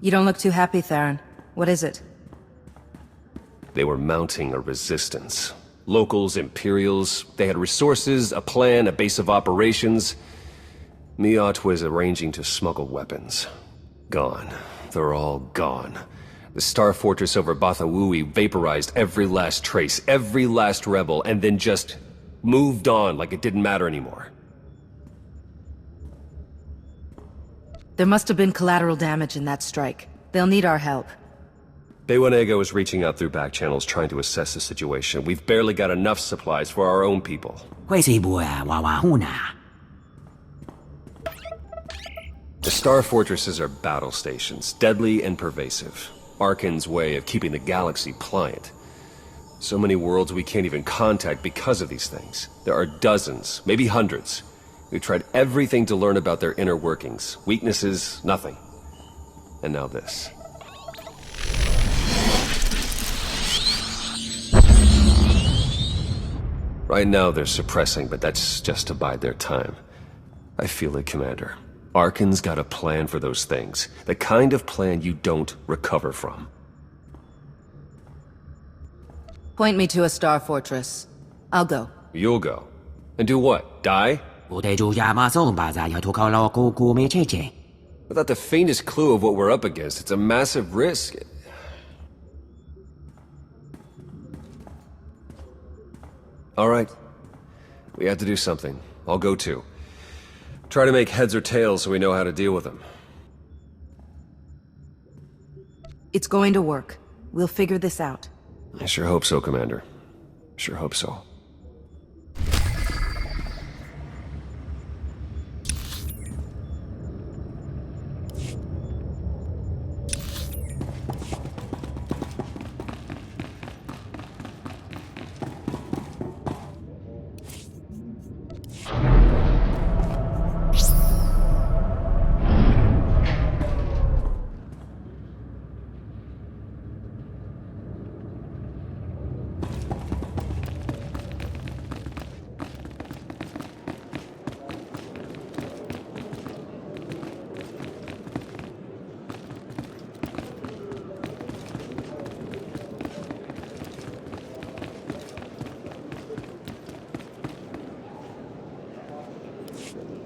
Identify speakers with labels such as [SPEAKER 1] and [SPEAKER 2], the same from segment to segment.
[SPEAKER 1] You don't look too happy, Theron. What is it?
[SPEAKER 2] They were mounting a resistance. Locals, Imperials, they had resources, a plan, a base of operations. Miat was arranging to smuggle weapons. Gone. They're all gone. The Star Fortress over Bathawui vaporized every last trace, every last rebel, and then just moved on like it didn't matter anymore.
[SPEAKER 1] There must have been collateral damage in that strike. They'll need our help.
[SPEAKER 2] Baywanego is reaching out through back channels trying to assess the situation. We've barely got enough supplies for our own people. The Star Fortresses are battle stations, deadly and pervasive. Arkan's way of keeping the galaxy pliant. So many worlds we can't even contact because of these things. There are dozens, maybe hundreds. We've tried everything to learn about their inner workings. Weaknesses, nothing. And now this. Right now they're suppressing, but that's just to bide their time. I feel it, Commander. Arkan's got a plan for those things. The kind of plan you don't recover from.
[SPEAKER 1] Point me to a Star Fortress. I'll go.
[SPEAKER 2] You'll go. And do what? Die? Without the faintest clue of what we're up against, it's a massive risk. Alright. We have to do something. I'll go too. Try to make heads or tails so we know how to deal with them.
[SPEAKER 1] It's going to work. We'll figure this out.
[SPEAKER 2] I sure hope so, Commander. Sure hope so.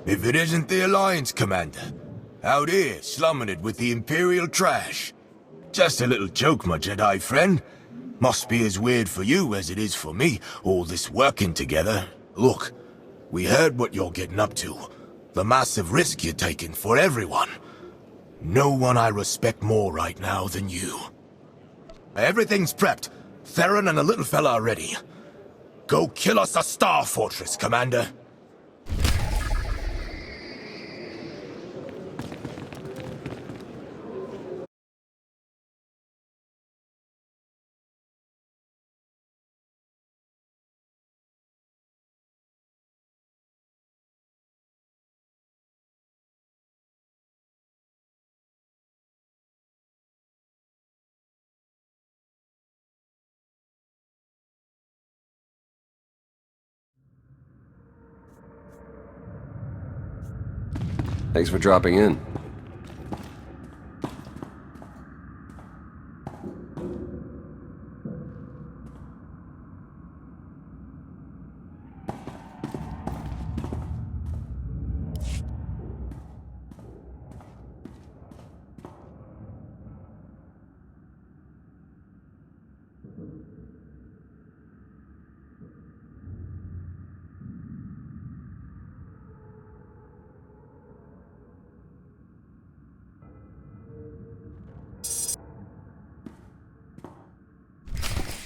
[SPEAKER 3] If it isn't the Alliance, Commander. Out here, slumming it with the Imperial trash. Just a little joke, my Jedi friend. Must be as weird for you as it is for me, all this working together. Look, we heard what you're getting up to. The massive risk you're taking for everyone. No one I respect more right now than you. Everything's prepped. Theron and a little fella are ready. Go kill us a Star Fortress, Commander.
[SPEAKER 2] Thanks for dropping in.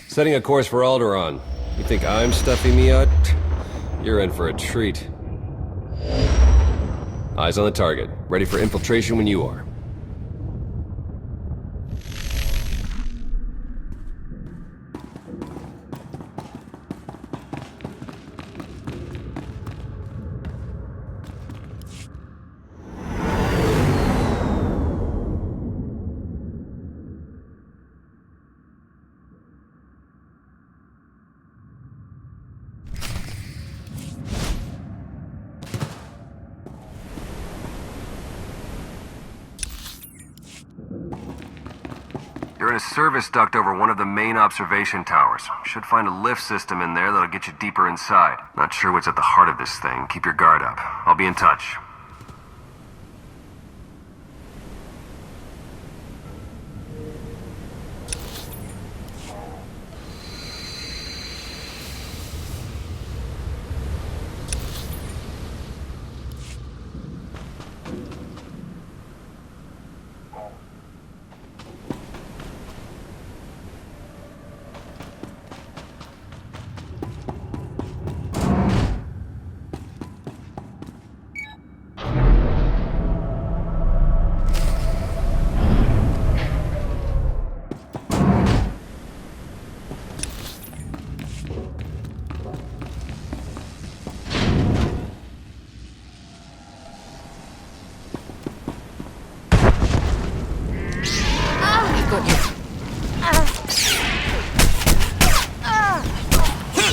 [SPEAKER 2] Setting a course for Alderaan. You think I'm stuffing me out? You're in for a treat. Eyes on the target. Ready for infiltration when you are. You're in a service duct over one of the main observation towers. Should find a lift system in there that'll get you deeper inside. Not sure what's at the heart of this thing. Keep your guard up. I'll be in touch.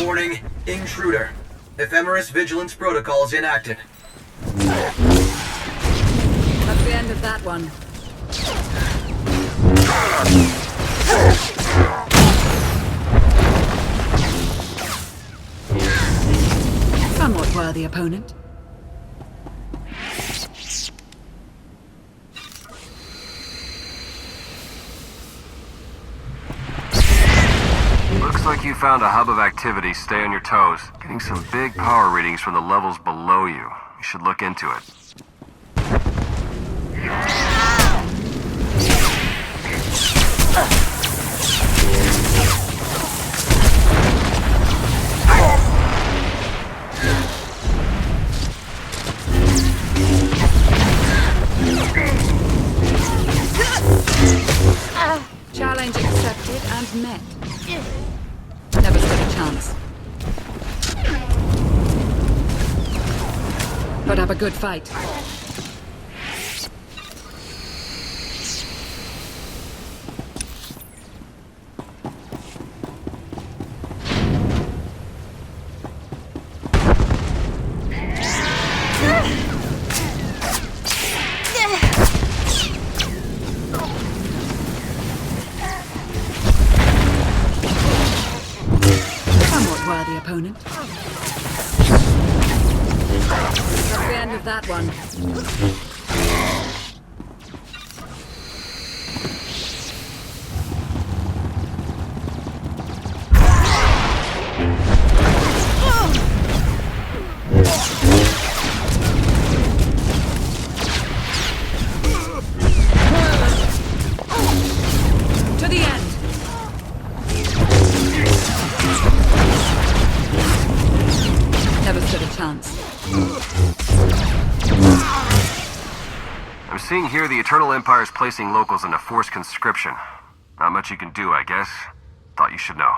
[SPEAKER 4] Warning, intruder. Ephemeris Vigilance Protocols enacted.
[SPEAKER 5] That's the end of that one. Somewhat worthy opponent.
[SPEAKER 2] Looks like you found a hub of activity. Stay on your toes. Getting some big power readings from the levels below you. You should look into it.
[SPEAKER 5] Challenge accepted and met. Never stood a chance. Put up a good fight. Worthy opponent. That's the end of that one. To the end. Never stood a chance.
[SPEAKER 2] I'm seeing here the Eternal Empire is placing locals into forced conscription. Not much you can do, I guess. Thought you should know.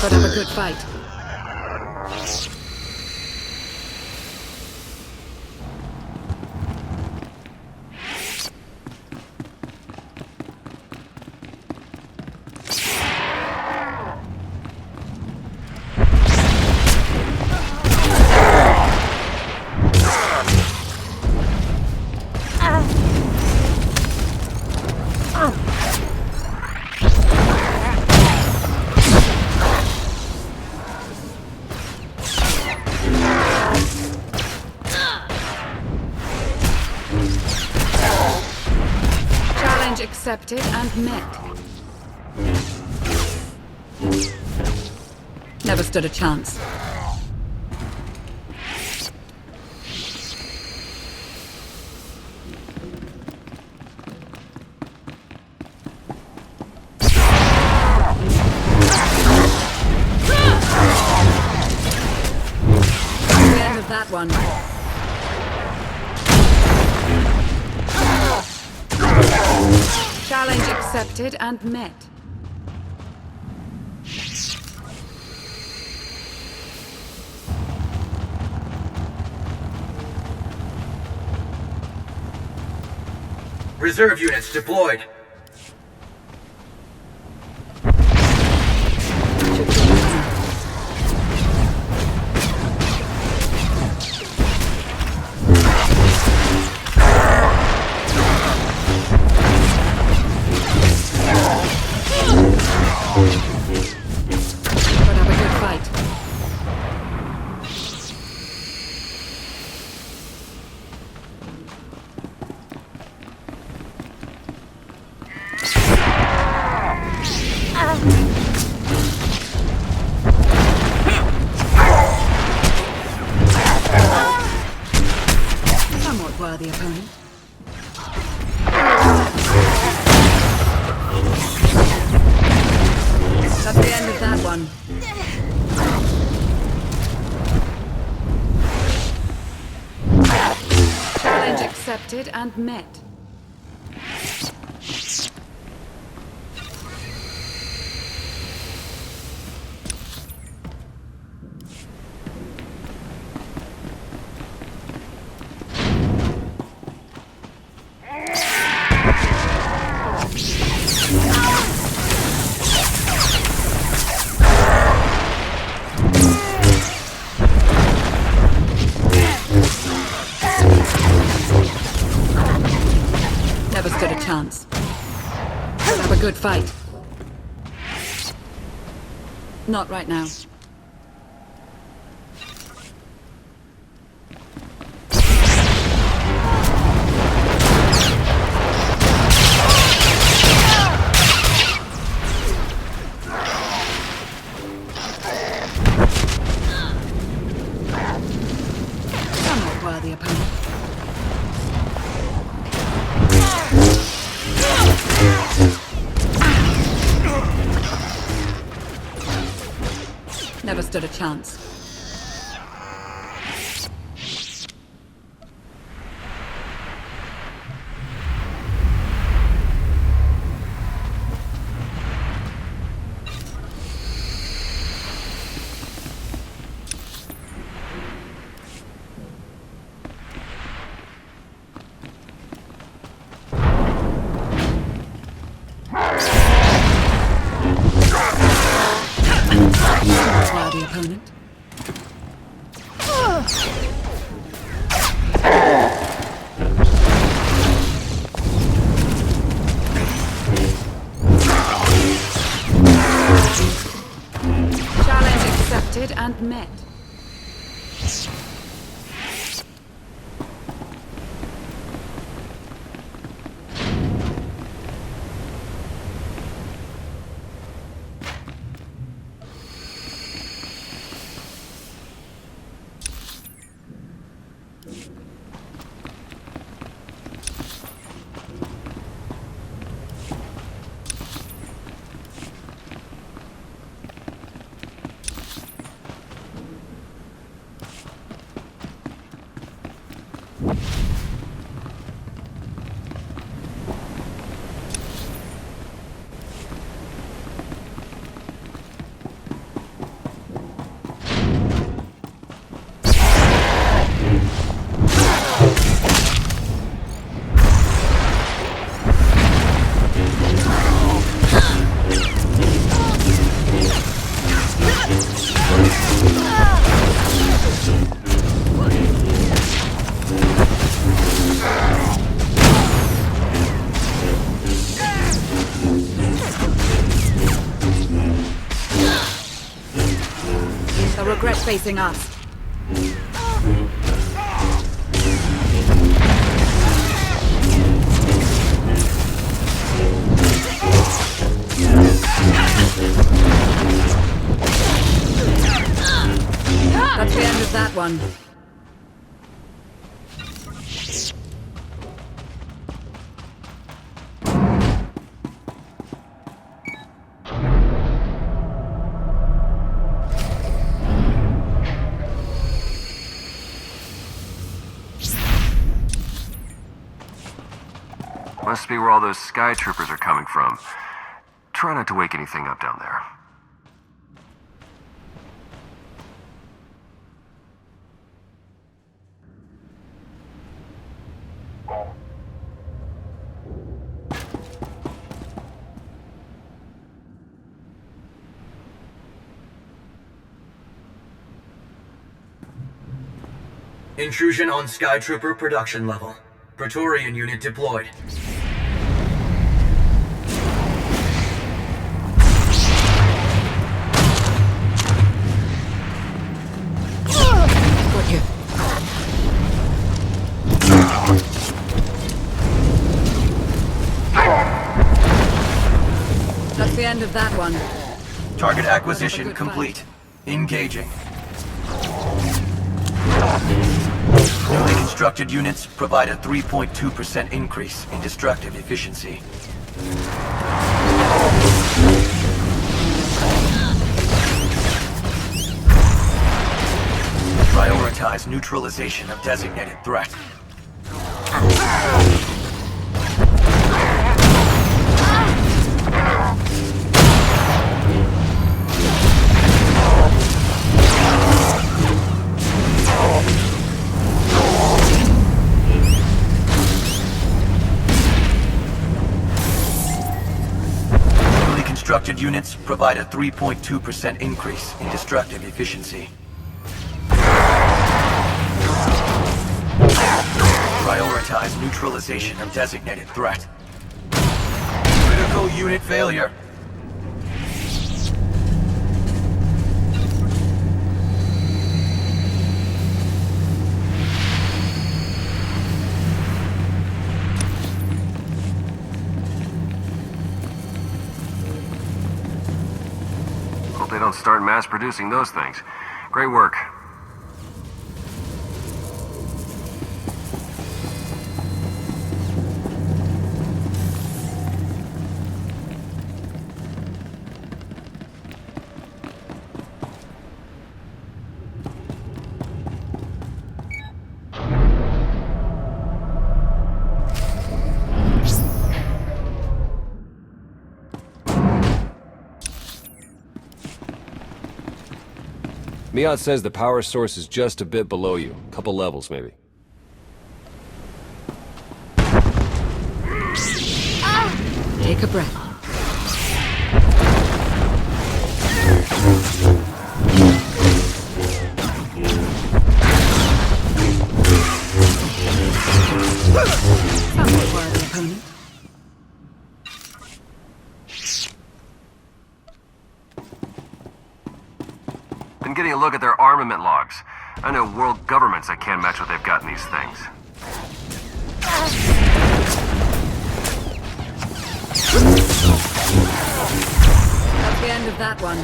[SPEAKER 5] Put up a good fight. Accepted and met. Never stood a chance. The end of that one. Challenge accepted and met.
[SPEAKER 4] Reserve units deployed.
[SPEAKER 5] But have a good fight. Somewhat worthy opponent. That's the end of that one. Challenge accepted and met. Never stood a chance. Let's have a good fight. Not right now. Somewhat worthy opponent. Never stood a chance. Worthy opponent. Challenge accepted and met. They'll regret facing us. That's the end of that one.
[SPEAKER 2] Must be where all those sky troopers are coming from. Try not to wake anything up down there.
[SPEAKER 4] Intrusion on Skytrooper production level. Praetorian unit deployed.
[SPEAKER 1] Got you.
[SPEAKER 5] That's the end of that one.
[SPEAKER 4] Target acquisition complete. Engaging. Newly constructed units provide a 3.2% increase in destructive efficiency. Prioritize neutralization of designated threat. Constructed units provide a 3.2% increase in destructive efficiency. Prioritize neutralization of designated threat. Critical unit failure.
[SPEAKER 2] Hope they don't start mass producing those things. Great work. Miat says the power source is just a bit below you. Couple levels, maybe.
[SPEAKER 1] Take a breath.
[SPEAKER 5] Sounds like we're the opponent.
[SPEAKER 2] Been getting a look at their armament logs. I know world governments that can't match what they've got in these things.
[SPEAKER 5] That's the end of that one.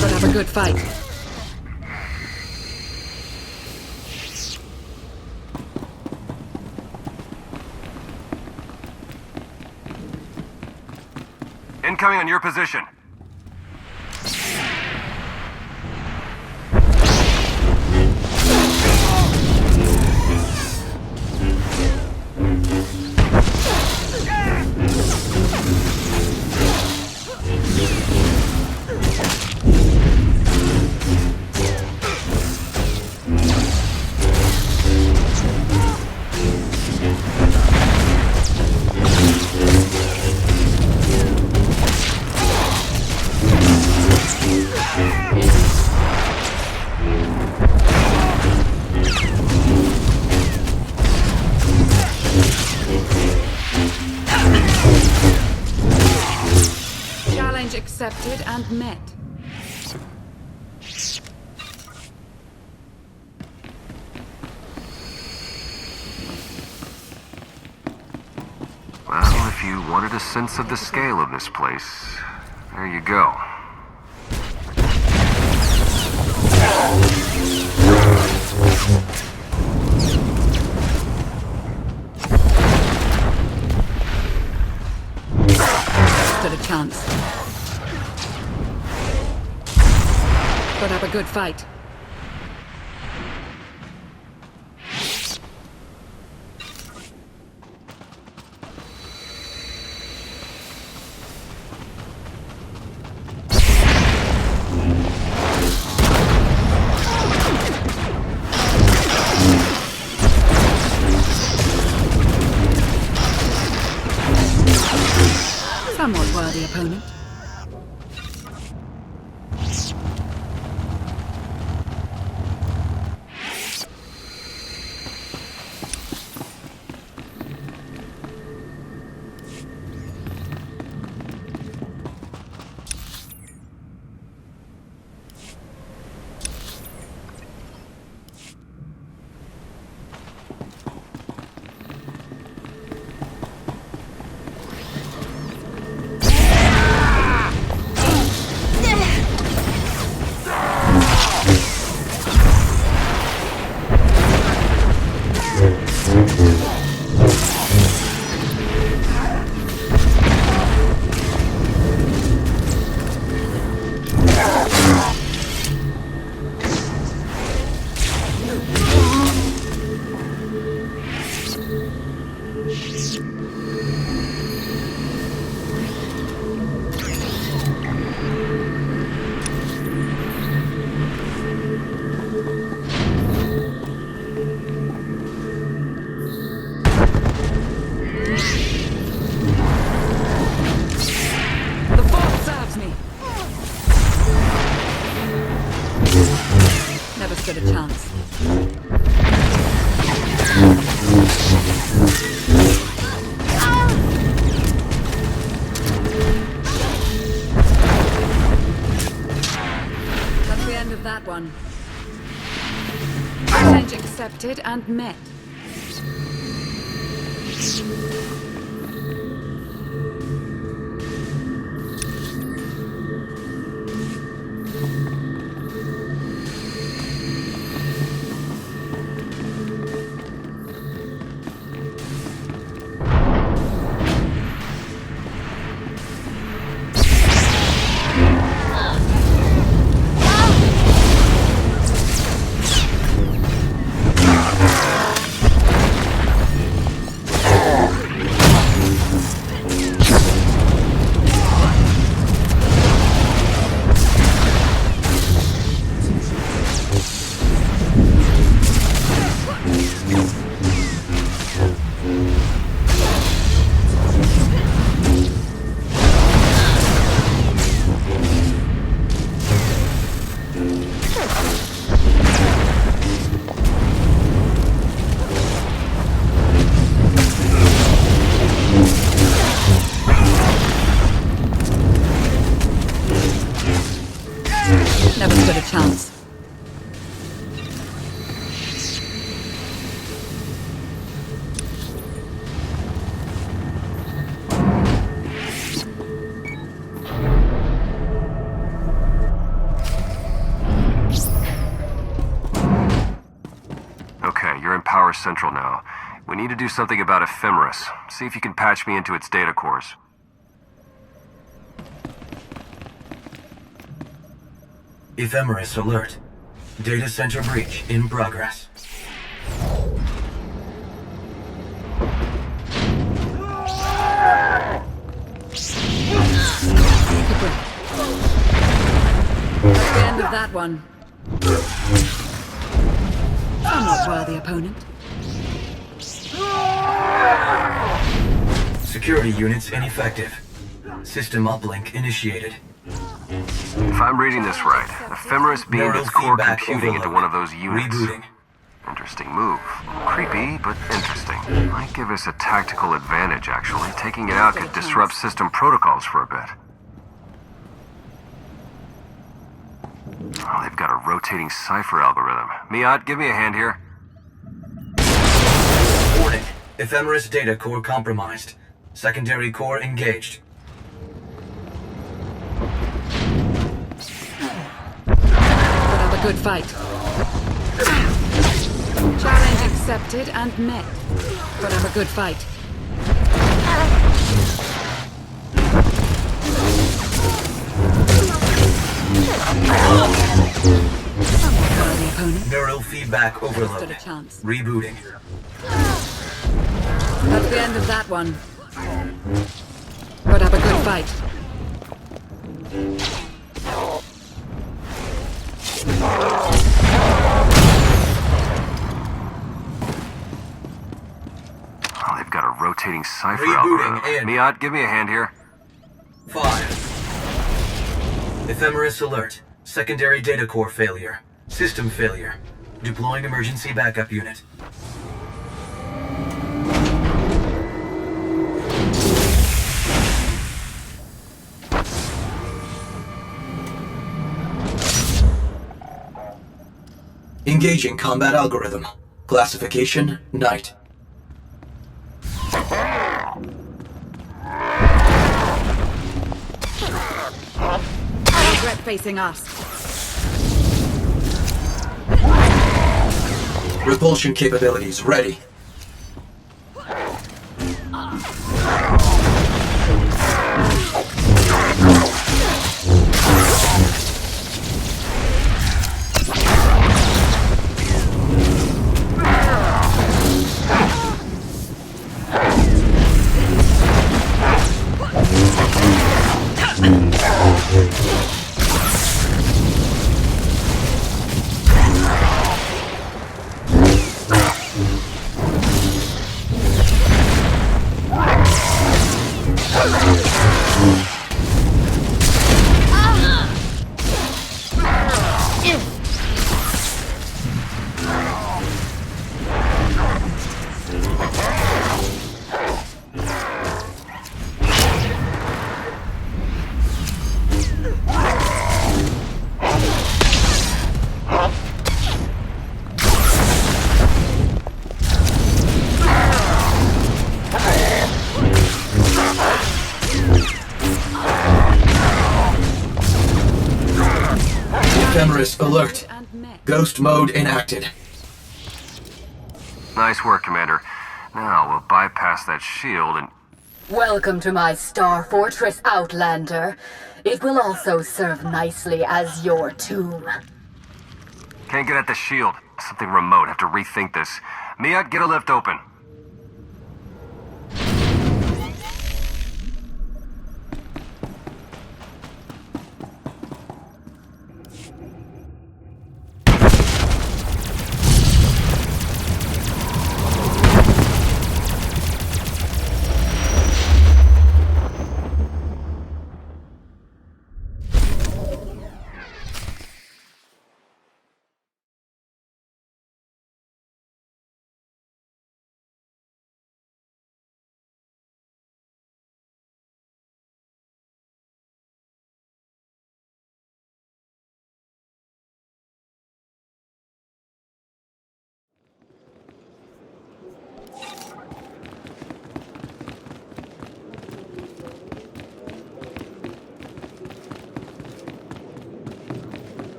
[SPEAKER 1] Gonna have a good fight.
[SPEAKER 2] Incoming on your position.
[SPEAKER 5] Challenge accepted and met.
[SPEAKER 2] Well, if you wanted a sense of the scale of this place, there you go.
[SPEAKER 5] Stood a chance. Could have a good fight. stood a chance. That's the end of that one. Challenge accepted and met. Never stood a chance.
[SPEAKER 2] Okay, you're in Power Central now. We need to do something about Ephemeris. See if you can patch me into its data cores.
[SPEAKER 4] Ephemeris alert. Data center breach in progress.
[SPEAKER 5] That's the end of that one. Somewhat worthy opponent.
[SPEAKER 4] Security units ineffective. System uplink initiated.
[SPEAKER 2] If I'm reading this right, Ephemeris beamed
[SPEAKER 4] Neural
[SPEAKER 2] its core
[SPEAKER 4] feedback
[SPEAKER 2] computing into
[SPEAKER 4] overload.
[SPEAKER 2] one of those units.
[SPEAKER 4] Rebooting.
[SPEAKER 2] Interesting move. Creepy, but interesting. Might give us a tactical advantage, actually. Taking it out could disrupt system protocols for a bit. Oh, they've got a rotating cipher algorithm. Miat, give me a hand here.
[SPEAKER 4] Warning. Ephemeris data core compromised. Secondary core engaged.
[SPEAKER 5] But have a good fight. Challenge accepted and met. But have a good fight. Somewhat worthy opponent.
[SPEAKER 4] Neural feedback
[SPEAKER 5] Stood
[SPEAKER 4] overload.
[SPEAKER 5] a chance.
[SPEAKER 4] Rebooting.
[SPEAKER 5] That's the end of that one. But have a good fight.
[SPEAKER 2] Oh, they've got a rotating cipher
[SPEAKER 4] Rebooting
[SPEAKER 2] algorithm.
[SPEAKER 4] in.
[SPEAKER 2] Miat, give me a hand here.
[SPEAKER 4] 5. Ephemeris alert. Secondary data core failure. System failure. Deploying emergency backup unit. Engaging combat algorithm. Classification, Night.
[SPEAKER 5] I regret facing us.
[SPEAKER 4] Repulsion capabilities ready. Ephemeris alert.
[SPEAKER 5] And met.
[SPEAKER 4] Ghost mode enacted.
[SPEAKER 2] Nice work, Commander. Now we'll bypass that shield and...
[SPEAKER 6] Welcome to my Star Fortress, Outlander. It will also serve nicely as your tomb.
[SPEAKER 2] Can't get at the shield. Something remote. Have to rethink this. Miat, get a lift open.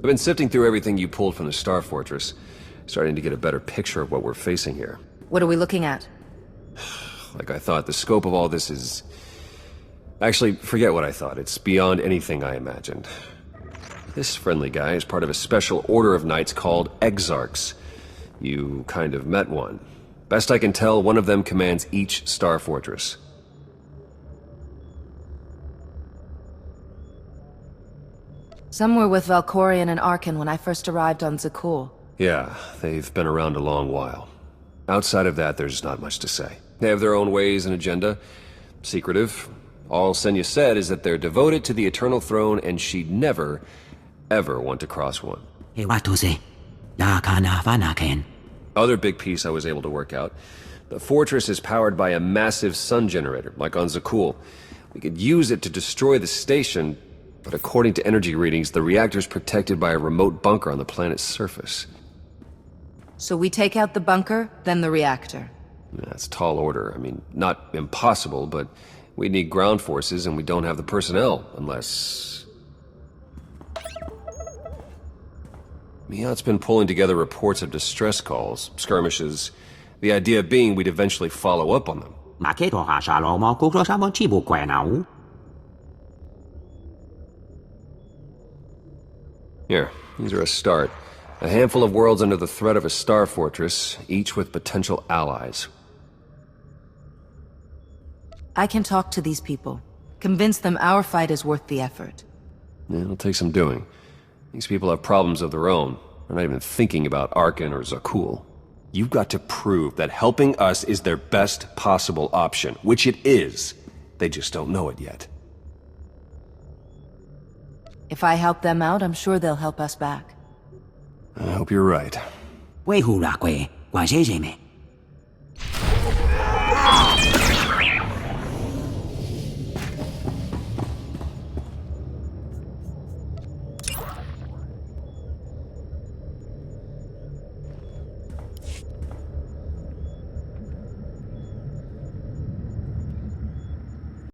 [SPEAKER 2] I've been sifting through everything you pulled from the Star Fortress, starting to get a better picture of what we're facing here.
[SPEAKER 1] What are we looking at?
[SPEAKER 2] Like I thought, the scope of all this is... Actually, forget what I thought. It's beyond anything I imagined. This friendly guy is part of a special order of knights called Exarchs. You kind of met one. Best I can tell, one of them commands each Star Fortress.
[SPEAKER 1] Some were with Valkorion and Arkan when I first arrived on Zakul.
[SPEAKER 2] Yeah, they've been around a long while. Outside of that, there's not much to say. They have their own ways and agenda. Secretive. All Senya said is that they're devoted to the Eternal Throne and she'd never, ever want to cross one. Other big piece I was able to work out. The fortress is powered by a massive sun generator, like on Zakul. We could use it to destroy the station, but according to energy readings, the reactor's protected by a remote bunker on the planet's surface.
[SPEAKER 1] So we take out the bunker, then the reactor.
[SPEAKER 2] That's tall order. I mean, not impossible, but we need ground forces and we don't have the personnel, unless... Miat's been pulling together reports of distress calls, skirmishes. The idea being we'd eventually follow up on them. Here, these are a start. A handful of worlds under the threat of a star fortress, each with potential allies.
[SPEAKER 1] I can talk to these people. Convince them our fight is worth the effort.
[SPEAKER 2] Yeah, it'll take some doing. These people have problems of their own. They're not even thinking about Arkan or Zakul. You've got to prove that helping us is their best possible option, which it is. They just don't know it yet.
[SPEAKER 1] If I help them out, I'm sure they'll help us back.
[SPEAKER 2] I hope you're right.